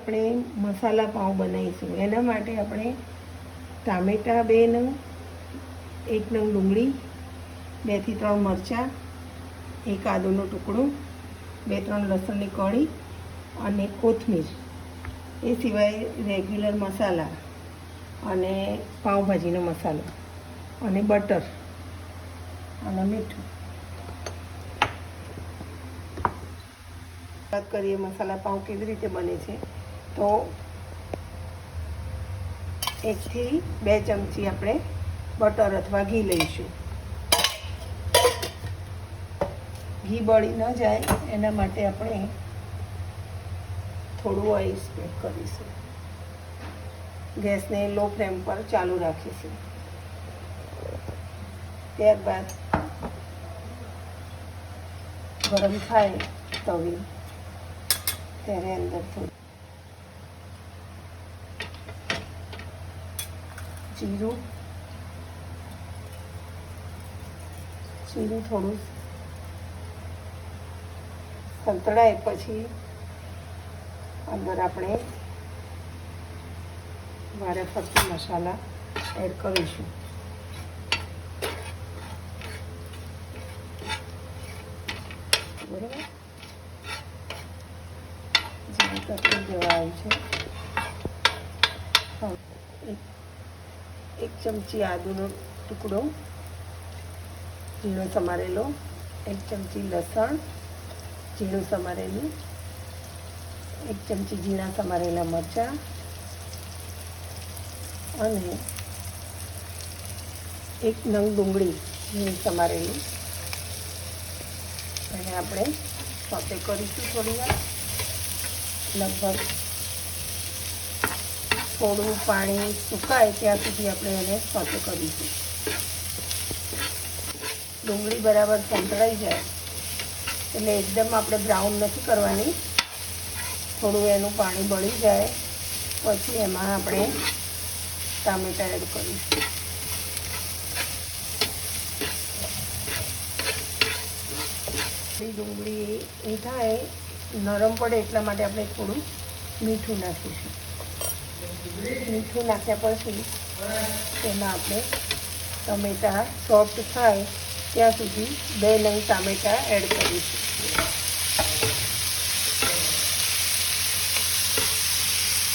આપણે મસાલા પાઉં બનાવીશું. એના માટે આપણે ટામેટાં 2 નંગ, 1 નંગ ડુંગળી, 2 થી 3 મરચાં, 1 આદુનો ટુકડો, 2-3 લસણની કળી અને કોથમીર, એ સિવાય રેગ્યુલર મસાલા અને પાઉંભાજીનો મસાલો અને બટર અને મીઠું. વાત કરીએ મસાલા પાઉં કેવી રીતે બને છે, તો 1 થી 2 ચમચી આપણે બટર અથવા ઘી લઈશું. ઘી બળી ન જાય એના માટે આપણે થોડું ઓઇલ સ્પ્રેડ કરીશું. ગેસને લો ફ્લેમ પર ચાલુ રાખીશું. ત્યારબાદ ગરમ થાય તવી ત્યારે અંદર થોડું જીરું થોડું સંતળાય પછી અંદર આપણે વારે ફરતી મસાલા એડ કરીશું. બરાબર, જીરું તકલી જેવા આવ્યું છે. 1 ચમચી આદુનો ટુકડો ઝીણો સમારેલો, 1 ચમચી લસણ ઝીણું સમારેલું, 1 ચમચી ઝીણા સમારેલા મરચાં અને 1 નંગ ડુંગળી ઝીણી સમારેલી. અને આપણે સોતે કરીશું થોડી વાર. લગભગ થોડું પાણી સુકાય ત્યાં સુધી આપણે એને સોતે કરીશું. ડુંગળી બરાબર સંતળાઈ જાય એટલે એકદમ આપણે બ્રાઉન નથી કરવાની. થોડું એનું પાણી બળી જાય પછી એમાં આપણે ટામેટાં એડ કરીશું. ડુંગળી એ થાય નરમ પડે એટલા માટે આપણે થોડું મીઠું નાખીશું. મીઠું નાખ્યા પછી તેમાં આપણે ટમેટાં સોફ્ટ થાય ત્યાં સુધી 2 નંગ ટામેટાં એડ કરીશું.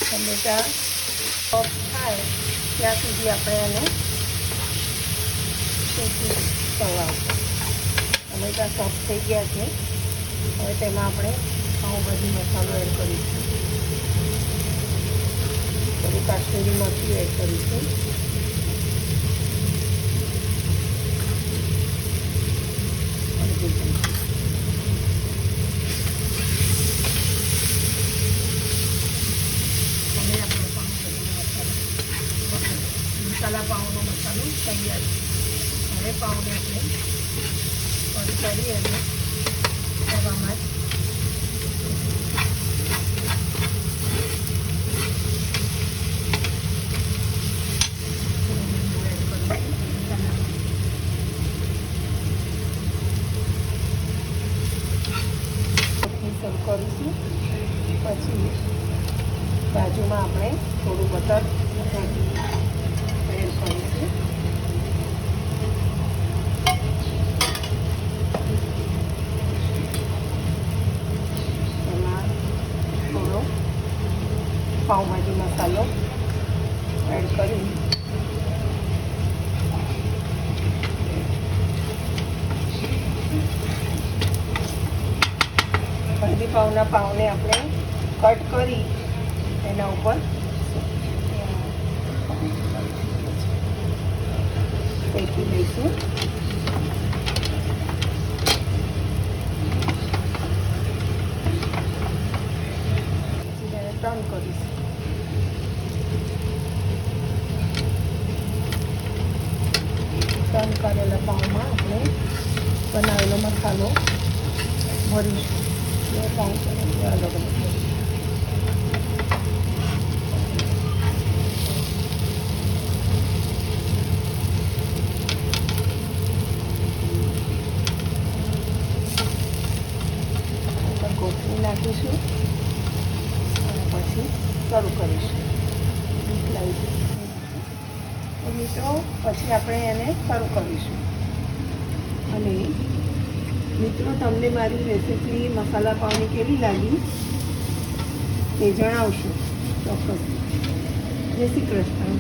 ટમેટાં સોફ્ટ થાય ત્યાં સુધી આપણે એને શેકી ચલાવશું. ટમેટાં સોફ્ટ થઈ ગયા છે. હવે તેમાં આપણે પાઉંભાજી મસાલો એડ કરીશું. થોડું કાશ્મીરી મરચું એડ કરીશું. મસાલા પાઉંનો મસાલો તૈયાર છે. હવે પાઉંને આપણે કટ કરી અને તવામાં સર્વ કરીશું. પછી બાજુમાં આપણે થોડું બટર એડ કરીશું. એમાં થોડો પાઉંભાજી મસાલો એડ કરી હલ્દી પાઉંના પાઉંને આપણે કટ કરી એના ઉપર શેકી લઈશું. ટર્ન કરીશું. ટર્ન કરેલા પાઉંમાં આપણે બનાવેલો મસાલો ભરીશું. પાઉં અલગ અલગ કોથમીર નાખીશું અને પછી શરૂ કરીશું. તો મિત્રો પછી આપણે એને શરૂ કરીશું. અને મિત્રો તમને મારી રેસીપી મસાલા પાવની કેવી લાગી તે જણાવશો ચોક્કસ. જય શ્રી કૃષ્ણ.